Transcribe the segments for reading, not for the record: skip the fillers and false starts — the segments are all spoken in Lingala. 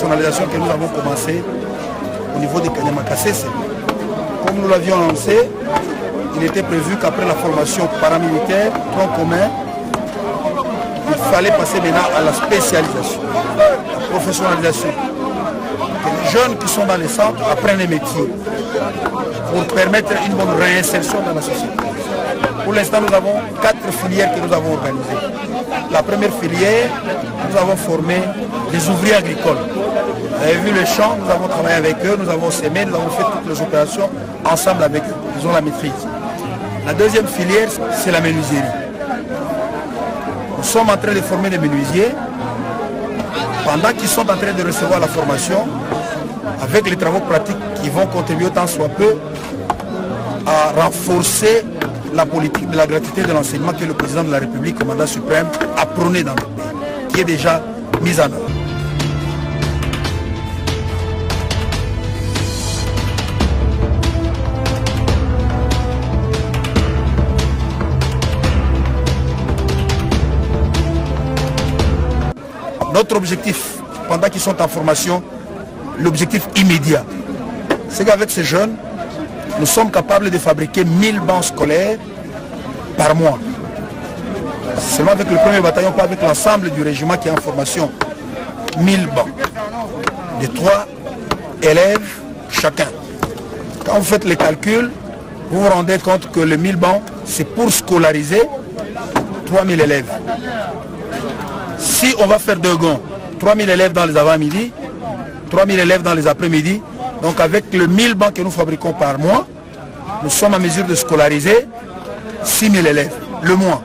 professionnalisation que nous avons commencé au niveau de Kanyamakassese. Comme nous l'avions annoncé, il était prévu qu'après la formation paramilitaire, tronc commun, il fallait passer maintenant à la spécialisation, la professionnalisation. Que les jeunes qui sont dans les centres apprennent les métiers pour permettre une bonne réinsertion dans la société. Pour l'instant, nous avons 4 filières que nous avons organisées. La première filière, nous avons formé des ouvriers agricoles. Vous avez vu les champs, nous avons travaillé avec eux, nous avons sémé, nous avons fait toutes les opérations ensemble avec eux. Ils ont la maîtrise. La deuxième filière, c'est la menuiserie. Nous sommes en train de former des menuisiers pendant qu'ils sont en train de recevoir la formation avec les travaux pratiques qui vont contribuer tant soit peu à renforcer la politique de la gratuité de l'enseignement que le président de la République, commandant suprême, a prôné dans le pays, qui est déjà mise en œuvre. Notre objectif, pendant qu'ils sont en formation, l'objectif immédiat, c'est qu'avec ces jeunes, nous sommes capables de fabriquer 1000 bancs scolaires par mois. Seulement avec le premier bataillon, pas avec l'ensemble du régiment qui est en formation. 1000 bancs. De 3 élèves chacun. Quand vous faites les calculs, vous vous rendez compte que les 1000 bancs, c'est pour scolariser 3000 élèves. Si on va faire 2 gonds, 3000 élèves dans les avant-midi, 3000 élèves dans les après-midi, donc avec le 1000 bancs que nous fabriquons par mois, nous sommes en mesure de scolariser 6000 élèves le mois.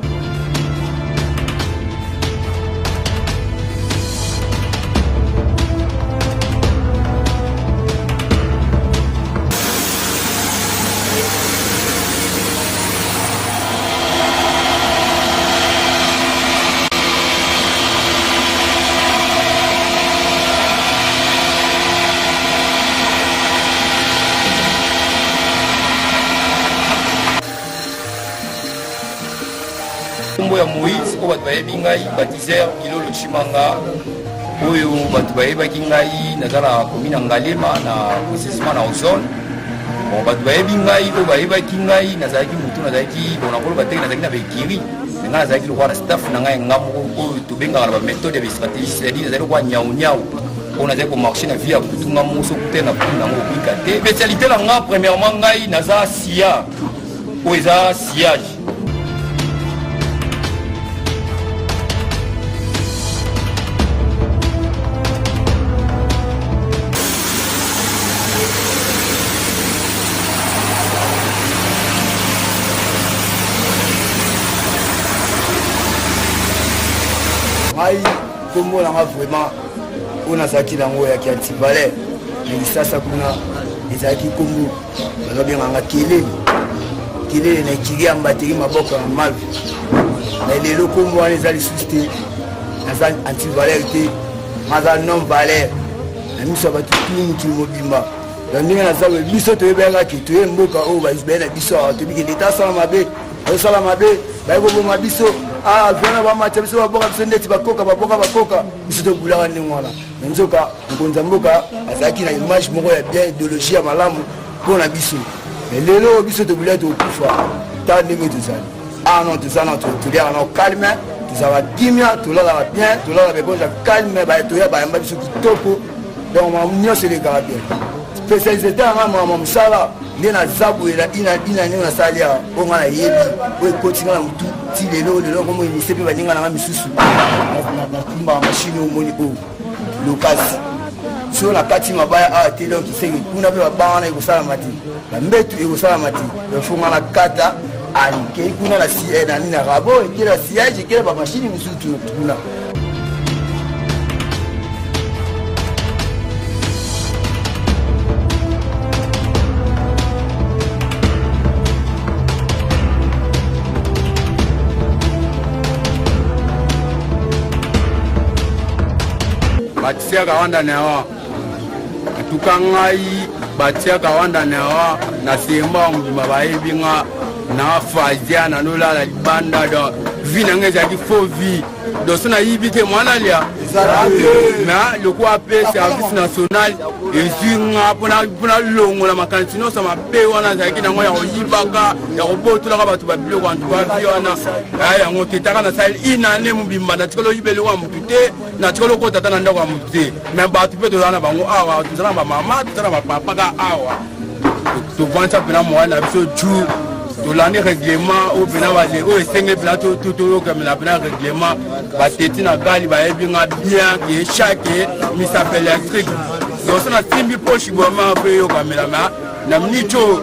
ya Moïse ko batu bayebi ngai baptiseur Kilolo Chimanga oyo batu bayebaki ngai nazala komina Ngalema na processement na ozone bon batu bayebi ngai ko bayebaki ngai nazalaki mutu nazalaki bona ko bateki nazalaki na bekiri nga nazalaki lo kwa staff na ngai ngamo oyo tobengaka ba méthode ya stratégie c'est-à-dire nazalaki kwa nyau on a ko marcher na vie ya kutunga moso kutena kuna ngo kwikate spécialité la nga premièrement ngai naza sia oza siage Comme on a vraiment on a saki lango ya kiantivaleur mais sasa kuna ezaki kombo balobi nganga kelele na kiria mbateri maboko na mavi na lelo kombo wana ezali susté na za antivaleur te maza non valeur na miso batu tunu kimobimba ndenge na zawe biso to yebanga ki to yemboka o ba isbena biso to biki leta sala mabe ba yebo mabiso viana ba macha biso ba boka biso ndeti bakoka biso to bulaka ni ngwana nzoka nkonza mboka azaki na image moko ya bien idéologie ya malamu pona biso lelo biso to bulaka to kufa ta ndenge tozali non tozana to dia na calme tozala kimia tolala bien tolala bekonja calme ba to ya ba yamba biso kitoko donc ma nyose les gars bien spécialisé dans ma msala ni na zabu ina ni na salia onga na yebi o coaching na mutu ti lelo comme ni sepe baninga na misusu na kumba machine o moni o lokasi so la kati mabaya a te donc c'est kuna pe bana ko sala mati la mbetu ko sala mati le fonga la kata ani ke kuna la si na ni na rabo ke la siège ke ba machine misusu kuna batia kawanda nawa tukangai batia kawanda nawa na semba mbima baebi nga na fazia na nola la banda do vina ngeza ki fo vi do sona yibike mwana lia mais le quoi appelle service national et sur pour la longue la macan sinon ça m'a payé on a qui n'a moi yibaka ya roboto la ba tu ba bilo kwa tu ba biona ya ngo tetaka na sale inane mubimba na tikolo yibele wa mutute na tikolo ko tata na ndako wa mutute mais ba tu pe to na bango awa tu na ba mama tu na ba papa ka awa tu vanta pena moi na biso ju to l'année règlement au bina wale au esenge bina to comme la bina règlement ba teti na gali ba ebinga bien que chaque mi s'appelle électrique donc ça na timbi poche goma pe yo kamera na mnicho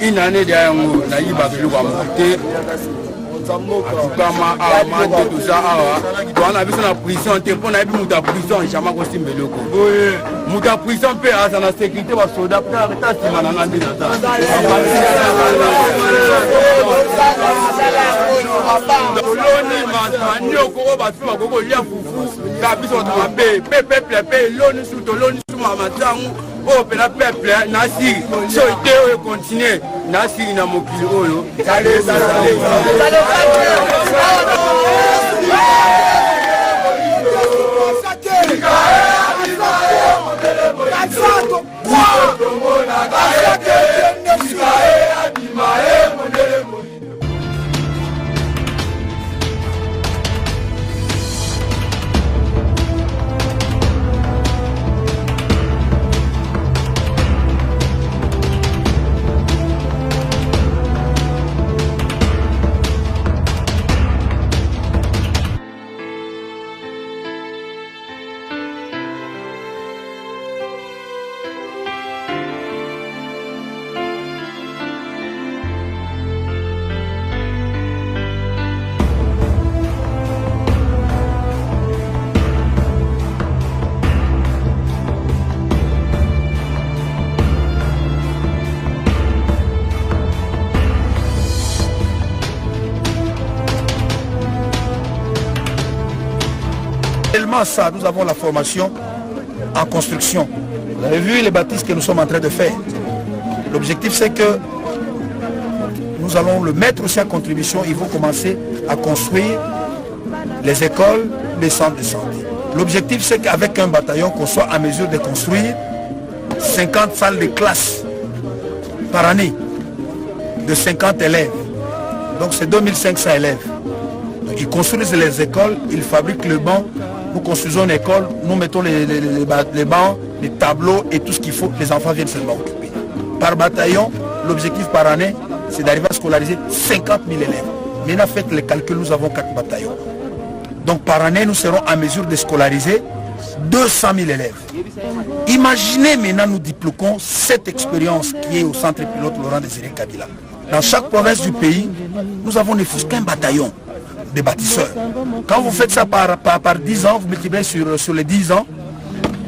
une année derrière nous na yiba ke lwa monter kama amande tout ça on a vu na prison te pona ebi muta prison chama ko simbeloko muta prison pe asa na sécurité ba soda pa ta simana na ndina ta loni masani okoko basuma koko lia fufu kabiso to be pe loni su to loni su mama tangu o pena peuple nasi so ite o continuer nasi na mokili oyo Ça, nous avons la formation en construction. Vous avez vu les bâtisses que nous sommes en train de faire. L'objectif c'est que nous allons le mettre aussi en contribution. Il faut commencer à construire les écoles, les centres de santé. L'objectif c'est qu'avec un bataillon, qu'on soit en mesure de construire 50 salles de classe par année de 50 élèves. Donc c'est 2500 élèves. Donc, ils construisent les écoles, ils fabriquent le banc. Nous construisons une école, nous mettons les bancs, les tableaux et tout ce qu'il faut, les enfants viennent seulement occuper. Par bataillon, l'objectif par année, c'est d'arriver à scolariser 50 000 élèves. Maintenant, faites les calculs, nous avons 4 bataillons. Donc par année, nous serons en mesure de scolariser 200 000 élèves. Imaginez maintenant, nous diploquons cette expérience qui est au centre pilote Laurent Désiré Kabila. Dans chaque province du pays, nous avons ne fût qu'un bataillon des bâtisseurs. Quand vous faites ça par 10 ans, vous multipliez sur les 10 ans,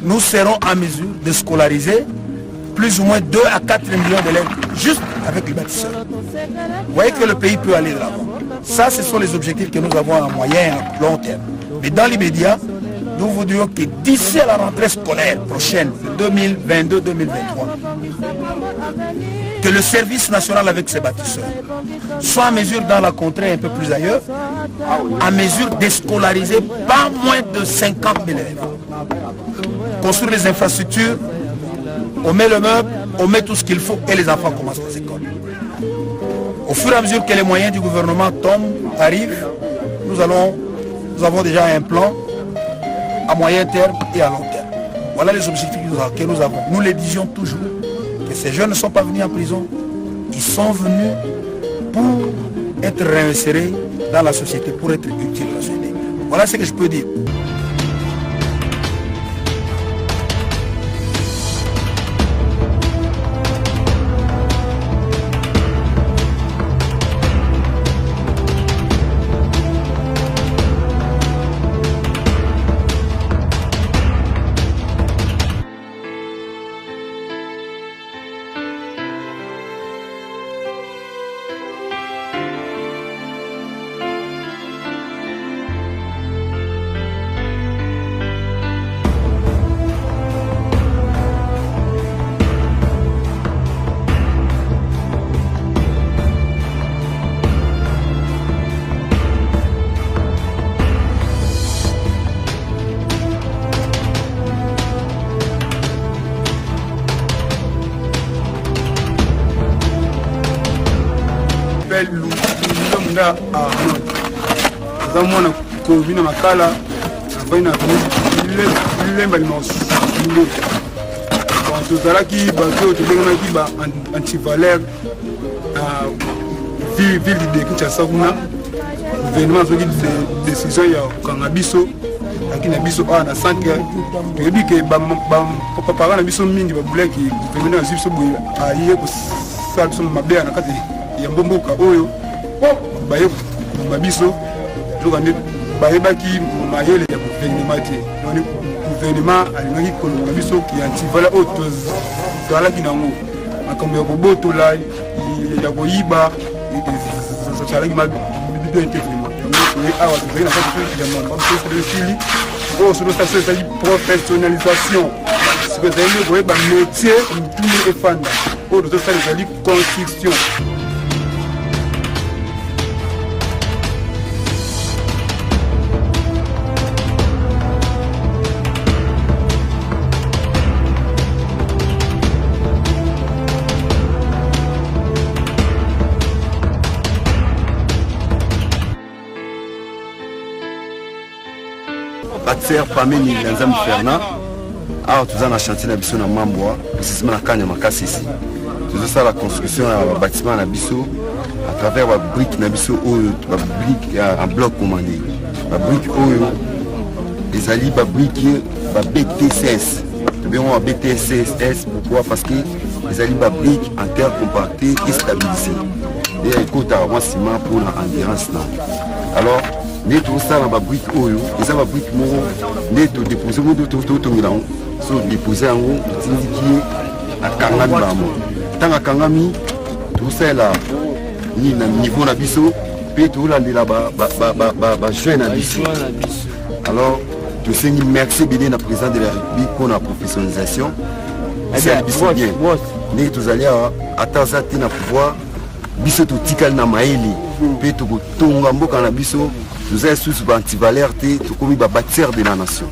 nous serons en mesure de scolariser plus ou moins 2 à 4 millions d'élèves juste avec les bâtisseurs. Vous voyez que le pays peut aller de l'avant. Ça, ce sont les objectifs que nous avons à moyen et à long terme. Mais dans l'immédiat, nous vous dirons que d'ici à la rentrée scolaire prochaine, 2022-2023, que le service national avec ses bâtisseurs soit en mesure dans la contrée un peu plus ailleurs, en mesure de scolariser pas moins de 50 000 élèves. Construire les infrastructures, on met le meuble, on met tout ce qu'il faut et les enfants commencent les écoles. Au fur et à mesure que les moyens du gouvernement tombent, arrivent, nous avons déjà un plan à moyen terme et à long terme. Voilà les objectifs que nous avons. Nous les disions toujours, que ces jeunes ne sont pas venus en prison, ils sont venus pour être réinsérés dans la société, pour être utiles à la société. Voilà ce que je peux dire. s'appelle Lumda Arnold. Nous avons un convenu à Makala, afin de tout à qui anti-valeur ville de Kinshasa, gouvernement a pris des décisions Kangabiso, qui n'a biso à 5 heures. Et puis que papa n'a biso mingi babule qui gouvernement a biso a yé pour ça biso mabé na kati ya mbomboka oyo baye babiso jokande baye baki mayele ya gouvernement te. Donc gouvernement alingi kolonga biso qui anti-valeur autres dans kinango makambo ya boboto la ya koyiba ça la ma bido interview awa tu na kati ya monde parce que c'est le oh sur notre station c'est professionnalisation c'est que c'est le métier tout est fan oh notre station c'est construction. Bâtir parmi les Nzambe Fernand, alors tout ça na chantier na biso na Mambwa, c'est na kanya makasi ici. Tout ça la construction du bâtiment na biso à travers la brique na biso oyo, la brique en bloc commandé. La brique oyo, les alliés la brique ba BTCS. Bien on BTCS pourquoi? Parce que les alliés la brique en terre compactée et stabilisée. Et il coûte à un ciment pour l'endurance là. Alors nous tout ça dans la brique oyo, ils ont la brique moro, nous tout déposer mon tout milan, so déposer en haut, indiqué à Kangami bamo. Tant à Kangami, tout ça là, ni na niveau na biso, puis tout là là-bas, jeune na biso. Alors, tout ça ni merci bien na président de la République pour la professionnalisation. C'est biso bien. Nous tous allés à Tazati na pouvoir, biso tout tikal na maeli, puis tout tonga mboka na biso. Nous sommes sous anti-valeur, tout comme bâtir de la nation.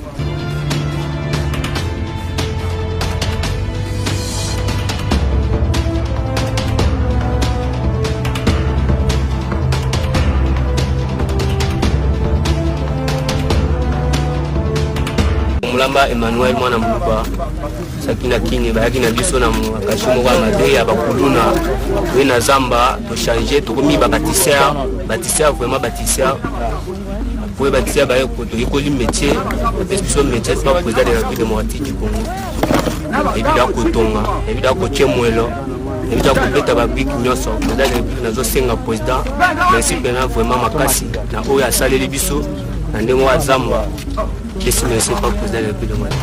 Mulamba Emmanuel mwana muluba sakina kingi bayaki na biso na kashimo kwa madeya bakuluna we na zamba to changer to komi bâtisseur vraiment bâtisseur pour bâtisseur baye ko to yekoli métier parce que son métier c'est pas président de la République démocratique du Congo ebida ko tonga ebida ko chemwelo ebida ko beta ba big nyoso président de la République nazo senga président merci pena vraiment makasi na oya saleli biso na ndemo wa zamba kesi merci pas président de la République démocratique.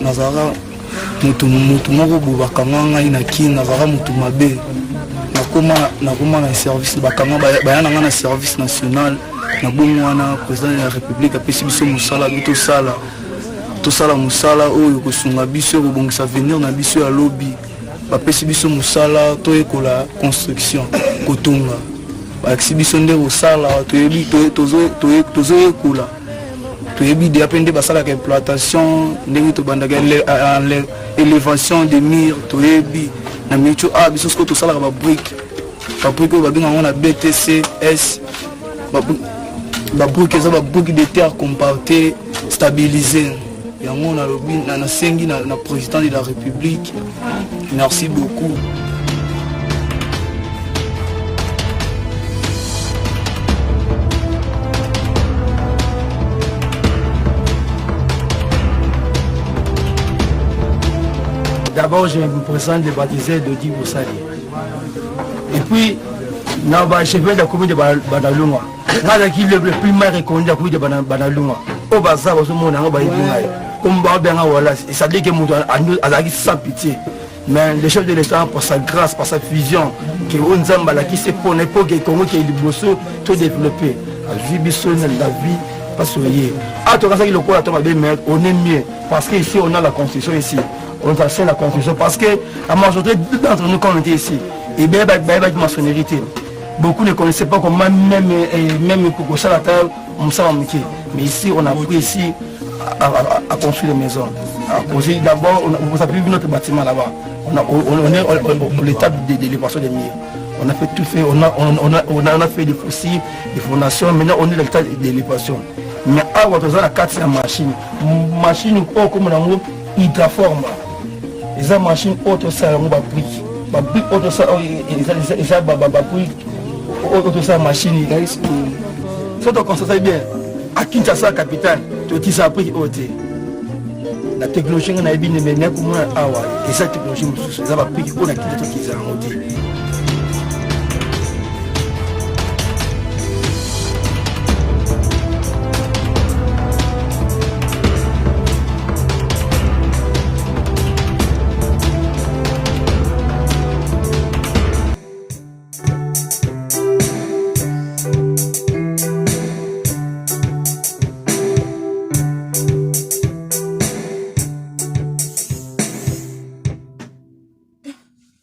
nazara mutu moko bubakanga ngai na kini nazara mutu mabe nakoma na service bakanga baya na nga na service national na bongo wana président de la République apesi biso mosala tosala mosala oyo kosunga biso kobongisa avenir na biso ya lobi bapesi biso mosala toyekola construction kotonga bakisi biso nde kosala toyebi tozoyekola toyebi de apende basalaka exploitation ndenge tobandaka élévation des murs toyebi na micho biso siko tosalaka babrique oyo babengaka na BTCS babrique eza babrique de terre compactée stabilisée yango nalobi nasengi na président de la République merci beaucoup. D'abord, je vous présente le baptisé de Di Boussali. Et puis, je viens de la commune de Badalunga. Le primaire reconnu de la commune de Badalunga. Au bazar, comme ça dit que nous avons sans pitié. Mais le chef de l'État, par sa grâce, par sa fusion, qui est pour l'époque et Congo qui est libre, tout développé. La vie, pas sourier. Ah, tu as dit le quoi, on est mieux. Parce qu'ici, on a la constitution ici. On a la constitution. Parce que la majorité d'entre nous, quand on était ici, et bien, il maçonnerie. Beaucoup ne connaissaient pas comment même pour ça la terre, on s'en manquait. Mais ici, on a pris ici à construire des maisons. D'abord, vous avez vu notre bâtiment là-bas. On est à l'étape d'élévation des murs. On a fait tout fait, on a fait des fossiles, des fondations, maintenant on est à l'état d'élévation. Mais à votre la carte, c'est la machine. Machine comme on hydraforme. Les machines autres, ça, on va brique. Ma brique autre, ça, ça, autre, ça, machine. Ça, on constate bien. À Kinshasa, capitale, tu as appris autre. La technologie, on a bien, mais comment, et cette technologie, ça va brique pour la Kinshasa qui est en haut.